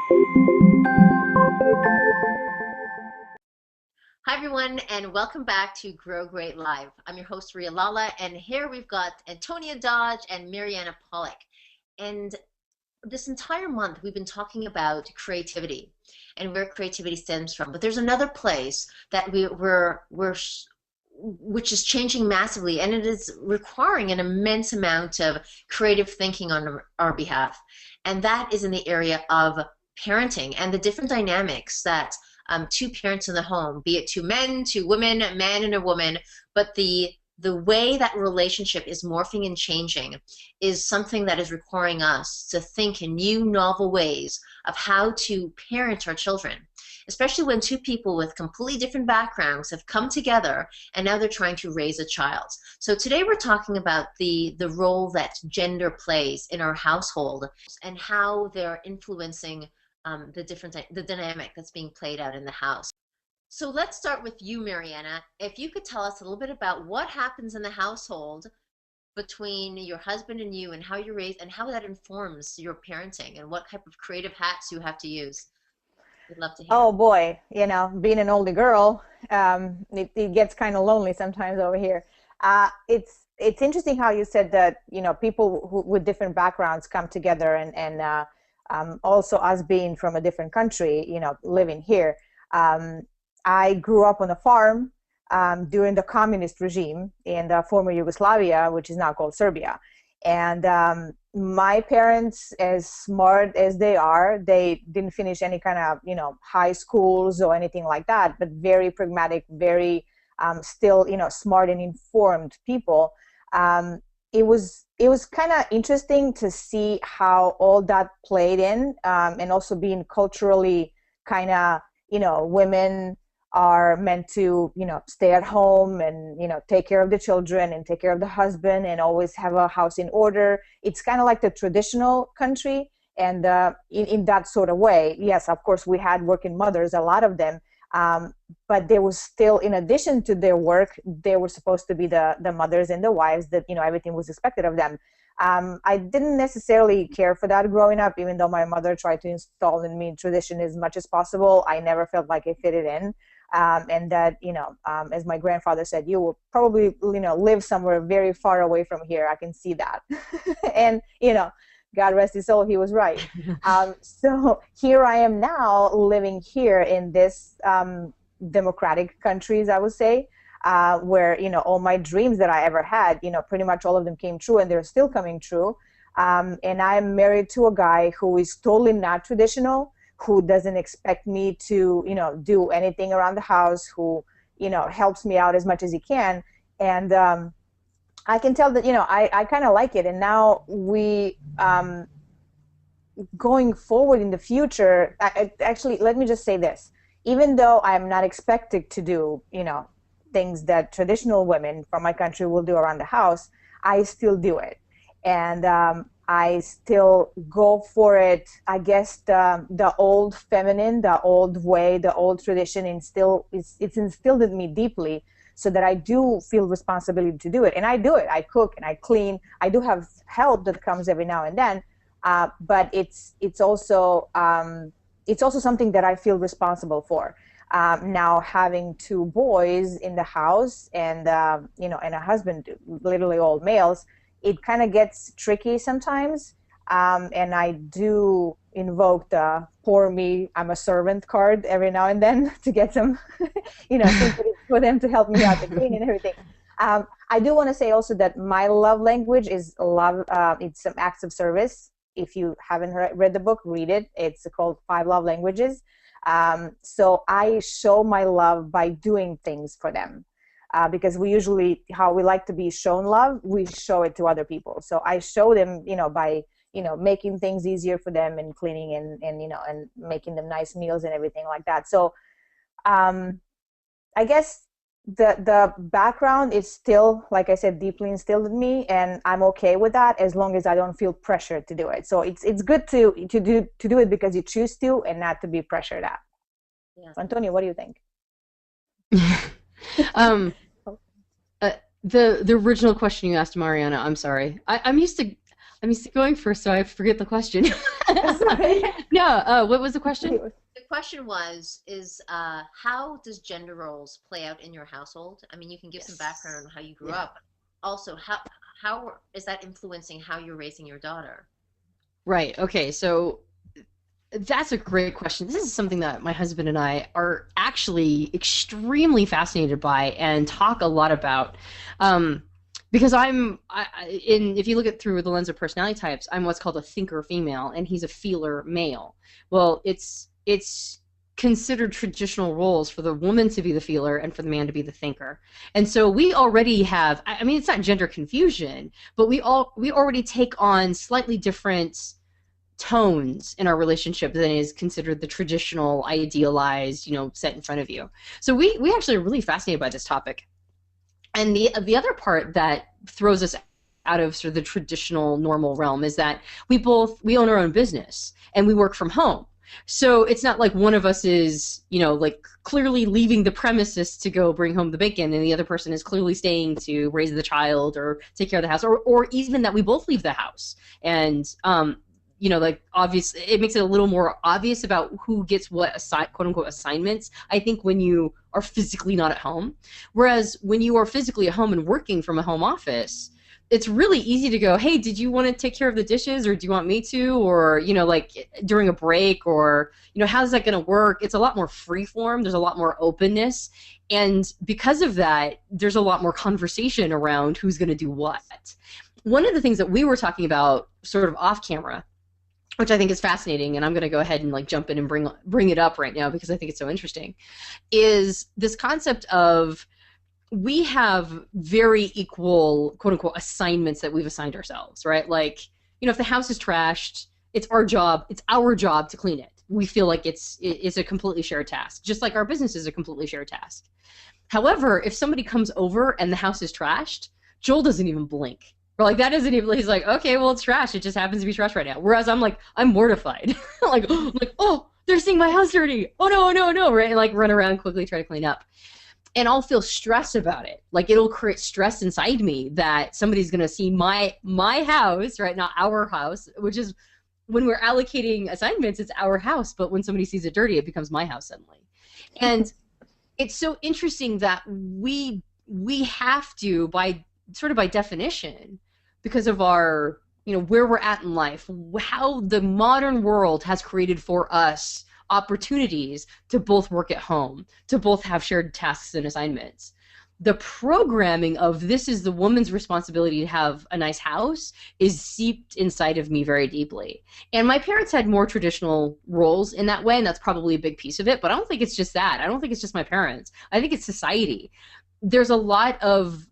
Hi everyone, and welcome back to Grow Great Live. I'm your host Ria Lala, and here we've got Antonia Dodge and Mariana Pollock. And this entire month we've been talking about creativity and where creativity stems from. But there's another place that which is changing massively, and it is requiring an immense amount of creative thinking on our behalf. And that is in the area of parenting and the different dynamics that two parents in the home, be it two men, two women, a man and a woman, but the way that relationship is morphing and changing is something that is requiring us to think in new, novel ways of how to parent our children, especially when two people with completely different backgrounds have come together and now they're trying to raise a child. So today we're talking about the role that gender plays in our household and how they're influencing the dynamic that's being played out in the house. So let's start with you, Mariana. If you could tell us a little bit about what happens in the household between your husband and you, and how you raise, and how that informs your parenting, and what type of creative hats you have to use. We'd love to hear. Oh boy, being an older girl, it gets kind of lonely sometimes over here. It's interesting how you said that people with different backgrounds come together, and also us being from a different country, living here. I grew up on a farm during the communist regime in the former Yugoslavia, which is now called Serbia. And my parents, as smart as they are, they didn't finish any kind of, high schools or anything like that, but very pragmatic, very still, smart and informed people. It was kind of interesting to see how all that played in, and also being culturally kind of, women are meant to, stay at home and, take care of the children and take care of the husband and always have a house in order. It's kind of like the traditional country. And in that sort of way, yes, of course, we had working mothers, a lot of them. But there was still, in addition to their work, they were supposed to be the mothers and the wives that, everything was expected of them. I didn't necessarily care for that growing up, even though my mother tried to install in me tradition as much as possible. I never felt like I fitted in. And that, as my grandfather said, you will probably, live somewhere very far away from here. I can see that. And, God rest his soul, he was right. So here I am now living here in this democratic countries, I would say, where, all my dreams that I ever had, pretty much all of them came true, and they're still coming true. And I'm married to a guy who is totally not traditional, who doesn't expect me to, do anything around the house, who, helps me out as much as he can. And I can tell that, I kind of like it. And now we, going forward in the future, actually, let me just say this. Even though I'm not expected to do, things that traditional women from my country will do around the house, I still do it. And I still go for it. I guess the old feminine, the old way, the old tradition it's instilled in me deeply, so that I do feel responsibility to do it. And I do it. I cook and I clean. I do have help that comes every now and then, but it's also something that I feel responsible for. Now having two boys in the house and and a husband, literally all males, it kind of gets tricky sometimes. And I do invoke the "poor me, I'm a servant" card every now and then to get some, sympathy for them to help me out to clean and everything. I do want to say also that my love language is love. It's some acts of service. If you haven't read the book, read it. It's called 5 Love Languages. So I show my love by doing things for them. Because how we like to be shown love, we show it to other people. So I show them, by, making things easier for them and cleaning and making them nice meals and everything like that. So I guess the background is still, like I said, deeply instilled in me, and I'm okay with that as long as I don't feel pressured to do it. So it's good to do it because you choose to, and not to be pressured at. Yeah. Antonio, what do you think? The original question you asked, Mariana, I'm sorry. Let me see, going first so I forget the question. Sorry. No, what was the question? The question was, how does gender roles play out in your household? I mean, you can give some background on how you grew up. Also, how is that influencing how you're raising your daughter? Right. Okay. So that's a great question. This is something that my husband and I are actually extremely fascinated by and talk a lot about. Because if you look at through the lens of personality types, I'm what's called a thinker female, and he's a feeler male. Well, it's considered traditional roles for the woman to be the feeler and for the man to be the thinker. And so we already have, I mean, it's not gender confusion, but we already take on slightly different tones in our relationship than is considered the traditional idealized, set in front of you. So we actually are really fascinated by this topic. And the other part that throws us out of sort of the traditional normal realm is that we own our own business and we work from home. So it's not like one of us is, like clearly leaving the premises to go bring home the bacon and the other person is clearly staying to raise the child or take care of the house, or even that we both leave the house. And like obvious, it makes it a little more obvious about who gets what quote unquote assignments, I think, when you are physically not at home. Whereas when you are physically at home and working from a home office, it's really easy to go, hey, did you want to take care of the dishes, or do you want me to, or like during a break, or how's that going to work? It's a lot more free form. There's a lot more openness, and because of that, there's a lot more conversation around who's going to do what. One of the things that we were talking about sort of off camera, which I think is fascinating, and I'm going to go ahead and like jump in and bring it up right now because I think it's so interesting, is this concept of we have very equal, quote unquote, assignments that we've assigned ourselves, right? Like, if the house is trashed, it's our job to clean it. We feel like it's a completely shared task, just like our business is a completely shared task. However, if somebody comes over and the house is trashed, Joel doesn't even blink. Or like that isn't even, he's like, okay, well, it's trash. It just happens to be trash right now. Whereas I'm mortified. like, oh, they're seeing my house dirty. Oh, no, right? And like run around quickly, try to clean up. And I'll feel stress about it. Like it'll create stress inside me that somebody's going to see my house, right? Not our house, which is when we're allocating assignments, it's our house. But when somebody sees it dirty, it becomes my house suddenly. And it's so interesting that we have to, by definition, because of our, where we're at in life, how the modern world has created for us opportunities to both work at home, to both have shared tasks and assignments. The programming of this is the woman's responsibility to have a nice house is seeped inside of me very deeply. And my parents had more traditional roles in that way, and that's probably a big piece of it, but I don't think it's just that. I don't think it's just my parents. I think it's society. There's a lot of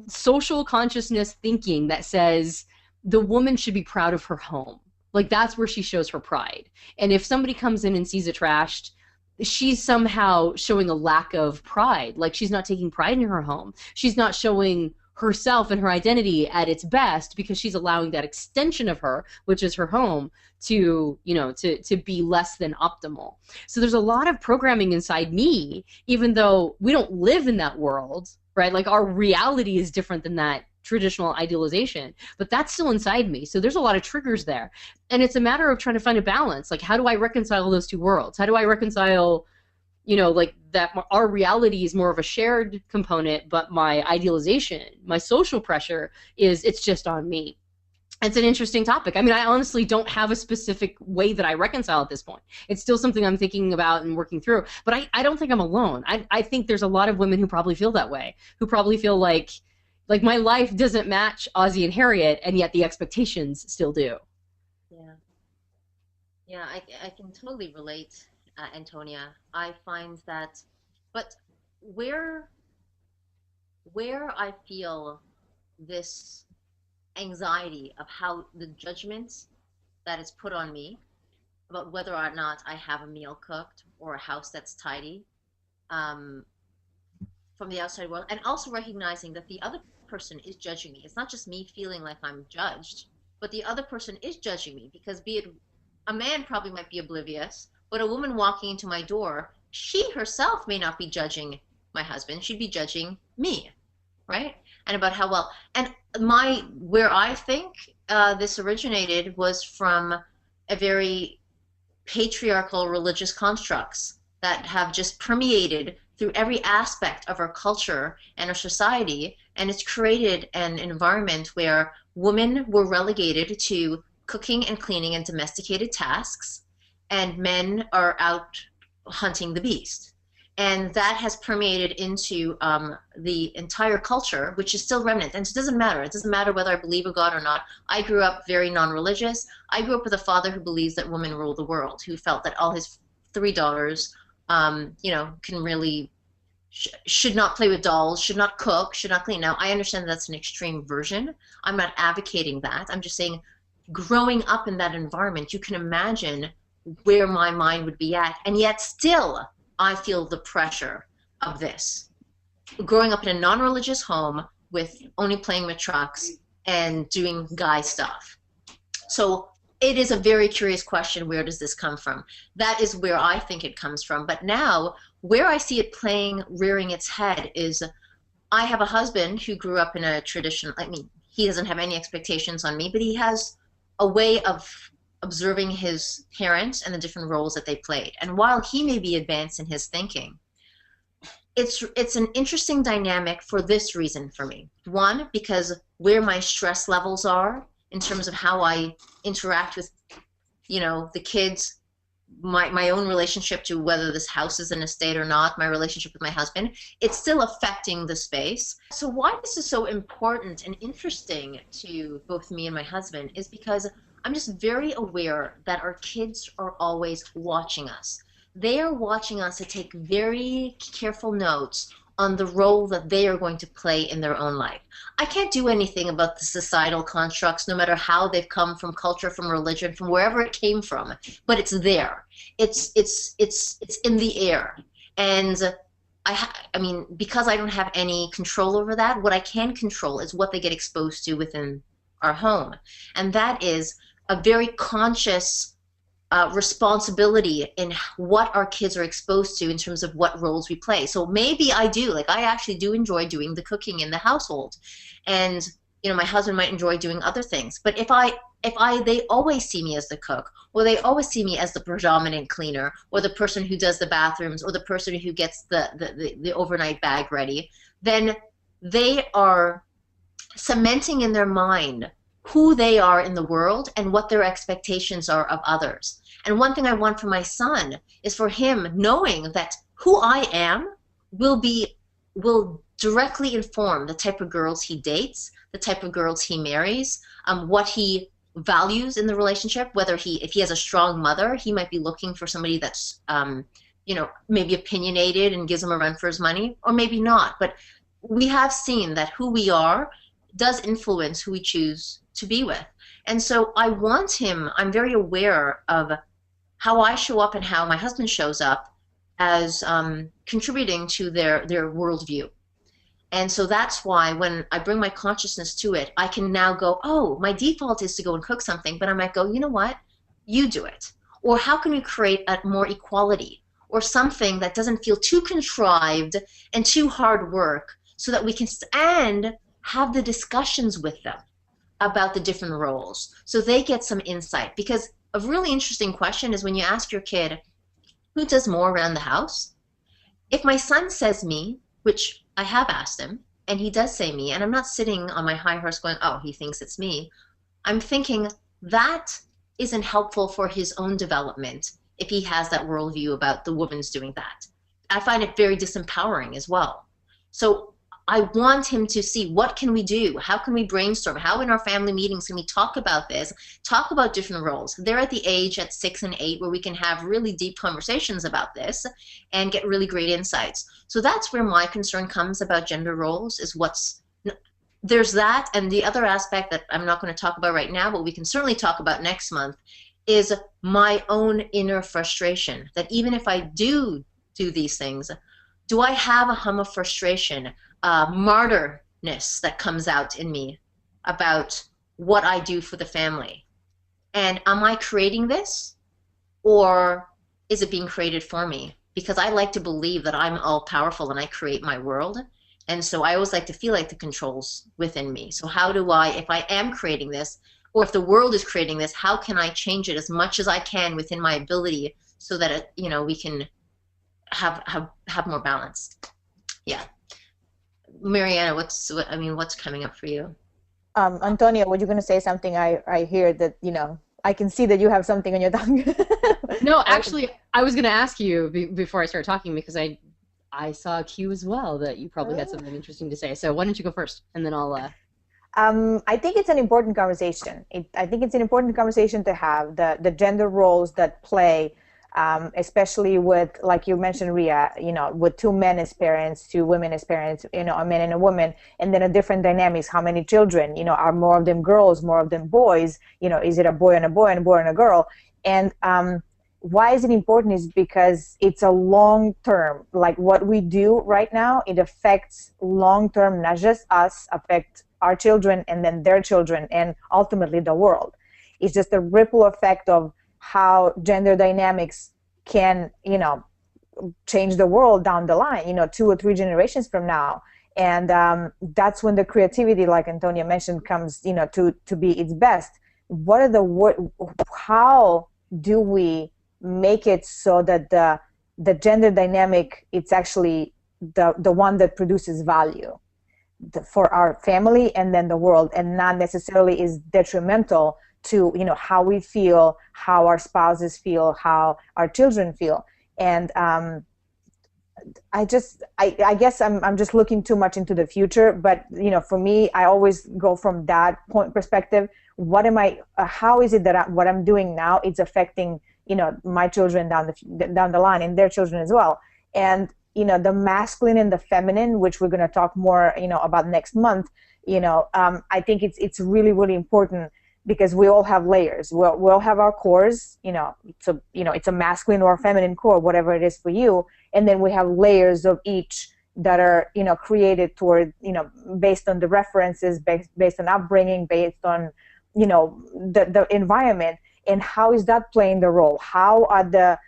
social consciousness thinking that says the woman should be proud of her home. Like that's where she shows her pride. And if somebody comes in and sees it trashed, she's somehow showing a lack of pride. Like she's not taking pride in her home. She's not showing herself and her identity at its best because she's allowing that extension of her, which is her home, to be less than optimal. So there's a lot of programming inside me, even though we don't live in that world, right? Like our reality is different than that traditional idealization, but that's still inside me. So there's a lot of triggers there. And it's a matter of trying to find a balance. Like, how do I reconcile those two worlds? How do I reconcile, like that our reality is more of a shared component, but my idealization, my social pressure it's just on me. It's an interesting topic. I mean, I honestly don't have a specific way that I reconcile at this point. It's still something I'm thinking about and working through, but I don't think I'm alone. I think there's a lot of women who probably feel that way, who probably feel like my life doesn't match Ozzy and Harriet, and yet the expectations still do. Yeah, I can totally relate, Antonia. I find that, but where I feel this anxiety of how the judgment that is put on me about whether or not I have a meal cooked or a house that's tidy from the outside world, and also recognizing that the other person is judging me. It's not just me feeling like I'm judged, but the other person is judging me, because be it a man probably might be oblivious, but a woman walking into my door, she herself may not be judging my husband, she'd be judging me, right? and about how well. And where I think this originated was from a very patriarchal religious constructs that have just permeated through every aspect of our culture and our society, and it's created an environment where women were relegated to cooking and cleaning and domesticated tasks, and men are out hunting the beast. And that has permeated into the entire culture, which is still remnant. And it doesn't matter. It doesn't matter whether I believe in God or not. I grew up very non-religious. I grew up with a father who believes that women rule the world, who felt that all his $3, can really should not play with dolls, should not cook, should not clean. Now, I understand that's an extreme version. I'm not advocating that. I'm just saying, growing up in that environment, you can imagine where my mind would be at, and yet still I feel the pressure of this. Growing up in a non-religious home with only playing with trucks and doing guy stuff. So it is a very curious question, where does this come from? That is where I think it comes from. But now, where I see it rearing its head is, I have a husband who grew up in a tradition, he doesn't have any expectations on me, but he has a way of observing his parents and the different roles that they played. And while he may be advanced in his thinking, it's an interesting dynamic for this reason for me. One, because where my stress levels are in terms of how I interact with, the kids, my own relationship to whether this house is an estate or not, my relationship with my husband, it's still affecting the space. So why this is so important and interesting to both me and my husband is because I'm just very aware that our kids are always watching us. They are watching us to take very careful notes on the role that they are going to play in their own life. I can't do anything about the societal constructs, no matter how they've come from culture, from religion, from wherever it came from, but it's there. It's in the air. And because I don't have any control over that, what I can control is what they get exposed to within our home. And that is a very conscious responsibility in what our kids are exposed to in terms of what roles we play. So maybe I actually do enjoy doing the cooking in the household, and my husband might enjoy doing other things. But if they always see me as the cook, or they always see me as the predominant cleaner, or the person who does the bathrooms, or the person who gets the overnight bag ready, then they are cementing in their mind who they are in the world and what their expectations are of others. And one thing I want for my son is for him knowing that who I am will directly inform the type of girls he dates, the type of girls he marries, what he values in the relationship. Whether if he has a strong mother, he might be looking for somebody that's maybe opinionated and gives him a run for his money, or maybe not. But we have seen that who we are does influence who we choose to be with. And so I'm very aware of how I show up and how my husband shows up as contributing to their worldview. And so that's why when I bring my consciousness to it, I can now go, oh, my default is to go and cook something, but I might go, you know what, you do it. Or how can we create a more equality, or something that doesn't feel too contrived and too hard work, so that we can have the discussions with them about the different roles, so they get some insight. Because a really interesting question is when you ask your kid, who does more around the house? If my son says me, which I have asked him, and he does say me, and I'm not sitting on my high horse going, oh, he thinks it's me. I'm thinking that isn't helpful for his own development if he has that worldview about the woman's doing that. I find it very disempowering as well. So I want him to see, what can we do? How can we brainstorm? How in our family meetings can we talk about this, talk about different roles? They're at the age at 6 and 8 where we can have really deep conversations about this and get really great insights. So that's where my concern comes about gender roles, is there's that. And the other aspect that I'm not going to talk about right now, but we can certainly talk about next month, is my own inner frustration. That even if I do these things, do I have a hum of frustration, martyrness that comes out in me about what I do for the family? And am I creating this, or is it being created for me? Because I like to believe that I'm all powerful and I create my world. And so I always like to feel like the control's within me. So how do I, if I am creating this, or if the world is creating this, how can I change it as much as I can within my ability so that it, we can have more balance. Yeah. Mariana, what's coming up for you? Antonia, were you going to say something? I hear that, I can see that you have something on your tongue. No, actually, I was going to ask you before I start talking, because I saw a cue as well that you probably had something interesting to say. So why don't you go first, and then I'll... I think it's an important conversation. I think it's an important conversation to have, the gender roles that play, especially with, like you mentioned, Ria, with two men as parents, two women as parents, a man and a woman, and then a different dynamics. How many children, are more of them girls, more of them boys? Is it a boy and a boy and a boy and a girl? And why is it important is because it's a long term, like what we do right now, it affects long term, not just us, affect our children and then their children and ultimately the world. It's just a ripple effect of how gender dynamics can, change the world down the line, 2 or 3 generations from now. And that's when the creativity, like Antonia mentioned, comes, to be its best. How do we make it so that the gender dynamic, it's actually the one that produces value for our family and then the world, and not necessarily is detrimental to how we feel, how our spouses feel, how our children feel. And I guess I'm just looking too much into the future, but for me, I always go from that point perspective. How is it that what I'm doing now, it's affecting my children down the line, and their children as well. And the masculine and the feminine, which we're going to talk more about next month, I think it's really, really important, because we all have layers. We all have our cores, it's a masculine or a feminine core, whatever it is for you, and then we have layers of each that are created toward based on the references, based on upbringing, based on the environment. And how is that playing the role? How are the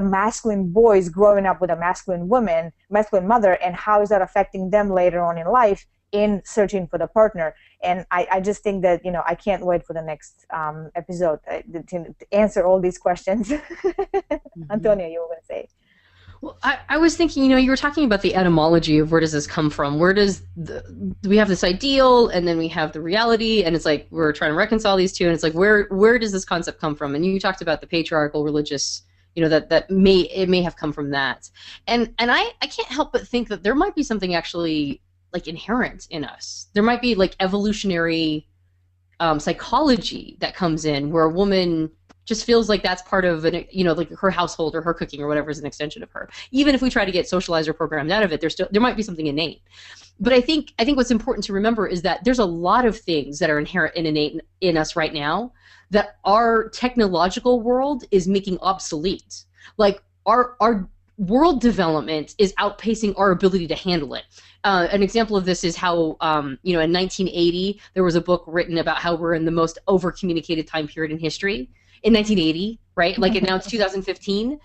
masculine boys growing up with a masculine mother, and how is that affecting them later on in life in searching for the partner? And I just think that, I can't wait for the next episode to answer all these questions. Mm-hmm. Antonia, you were going to say. Well, I was thinking, you were talking about the etymology of where does this come from? We have this ideal, and then we have the reality, and it's like we're trying to reconcile these two, and it's like where does this concept come from? And you talked about the patriarchal religious, that may have come from that, and I can't help but think that there might be something actually like inherent in us. There might be like evolutionary psychology that comes in, where a woman just feels like that's part of like her household or her cooking or whatever is an extension of her. Even if we try to get socialized or programmed out of it, there might be something innate. But I think what's important to remember is that there's a lot of things that are inherent and innate in us right now that our technological world is making obsolete. Like our world development is outpacing our ability to handle it. An example of this is how, in 1980, there was a book written about how we're in the most over-communicated time period in history. In 1980, right? Like, now it's 2015.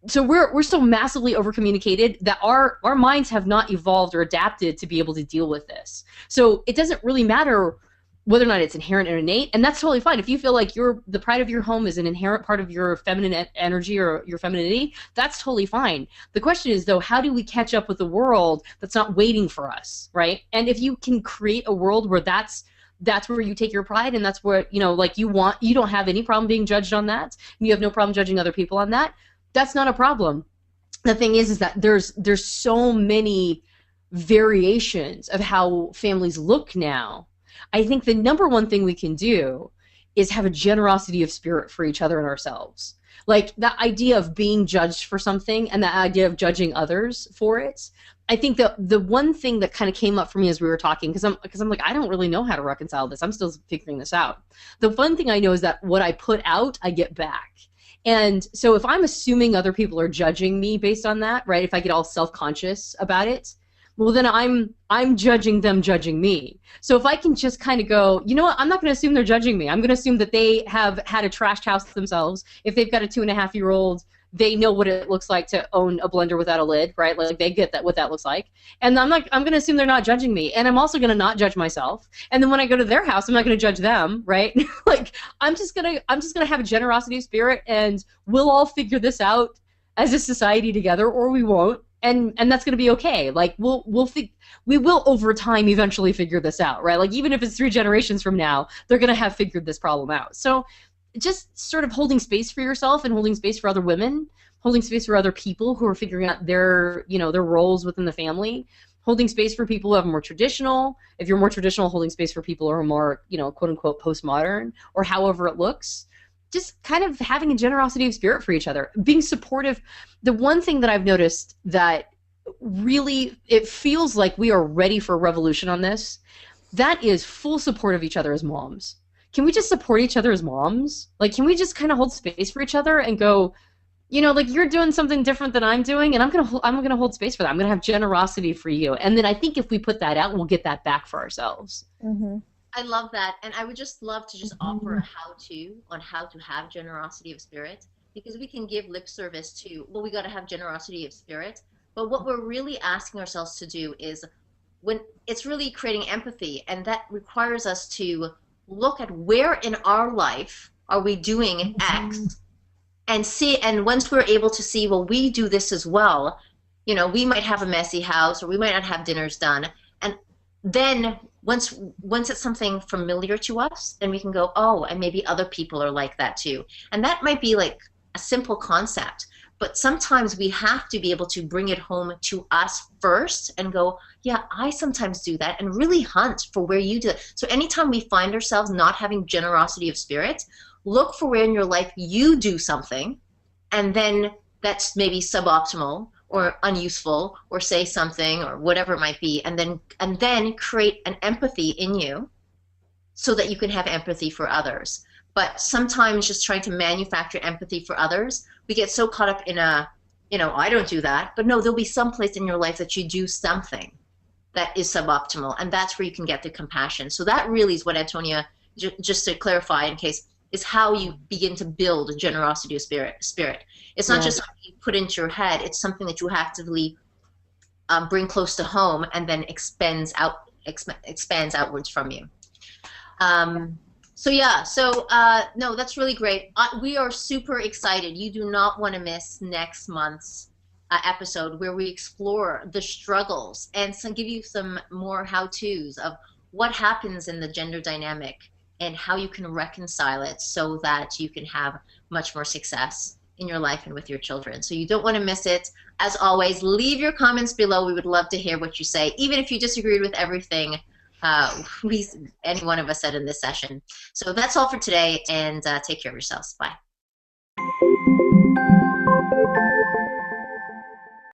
So we're so massively over-communicated that our minds have not evolved or adapted to be able to deal with this. So it doesn't really matter whether or not it's inherent or innate, and that's totally fine. If you feel like the pride of your home is an inherent part of your feminine energy or your femininity, that's totally fine. The question is, though, how do we catch up with the world that's not waiting for us, right? And if you can create a world where that's where you take your pride, and that's where, you don't have any problem being judged on that, and you have no problem judging other people on that, that's not a problem. The thing is that there's so many variations of how families look now. I think the number one thing we can do is have a generosity of spirit for each other and ourselves. Like, that idea of being judged for something and that idea of judging others for it, I think the one thing that kind of came up for me as we were talking, because I'm like, I don't really know how to reconcile this. I'm still figuring this out. The fun thing I know is that what I put out, I get back. And so if I'm assuming other people are judging me based on that, right, if I get all self-conscious about it, well, then I'm judging them judging me. So if I can just kind of go, you know what, I'm not going to assume they're judging me. I'm going to assume that they have had a trashed house themselves. If they've got a 2.5-year-old they know what it looks like to own a blender without a lid, right? Like they get that what that looks like. And I'm going to assume they're not judging me, and I'm also going to not judge myself. And then when I go to their house, I'm not going to judge them, right? Like I'm just going to have a generosity of spirit, and we'll all figure this out as a society together, or we won't. And that's going to be okay. Like we will over time eventually figure this out, right? Like even if it's 3 generations from now, they're going to have figured this problem out. So just sort of holding space for yourself and holding space for other women, holding space for other people who are figuring out their roles within the family, holding space for people who are more traditional. If you're more traditional, holding space for people who are more, quote unquote postmodern, or however it looks. Just kind of having a generosity of spirit for each other, being supportive. The one thing that I've noticed that really it feels like we are ready for a revolution on this, that is full support of each other as moms. Can we just support each other as moms? Like, can we just kind of hold space for each other and go, like you're doing something different than I'm doing, and I'm gonna hold space for that. I'm gonna have generosity for you, and then I think if we put that out, we'll get that back for ourselves. Mm-hmm. I love that, and I would just love to just offer a how-to on how to have generosity of spirit, because we can give lip service to, well, we got to have generosity of spirit, but what we're really asking ourselves to do is, when it's really creating empathy, and that requires us to look at where in our life are we doing X, and see, and once we're able to see, well, we do this as well, we might have a messy house, or we might not have dinners done, and then once it's something familiar to us, then we can go, oh, and maybe other people are like that too. And that might be like a simple concept, but sometimes we have to be able to bring it home to us first and go, yeah, I sometimes do that, and really hunt for where you do it. So anytime we find ourselves not having generosity of spirit, look for where in your life you do something, and then that's maybe suboptimal, or unuseful, or say something, or whatever it might be, and then create an empathy in you so that you can have empathy for others. But sometimes just trying to manufacture empathy for others, we get so caught up in I don't do that, but no, there'll be some place in your life that you do something that is suboptimal, and that's where you can get the compassion. So that really is what Antonia, just to clarify in case, is how you begin to build a generosity of spirit. It's not just something you put into your head, it's something that you actively bring close to home, and then expands outwards from you. No, that's really great. We are super excited. You do not want to miss next month's episode, where we explore the struggles and give you some more how-tos of what happens in the gender dynamic and how you can reconcile it so that you can have much more success in your life and with your children. So you don't want to miss it. As always, leave your comments below. We would love to hear what you say, even if you disagreed with everything any one of us said in this session. So that's all for today, and take care of yourselves. Bye.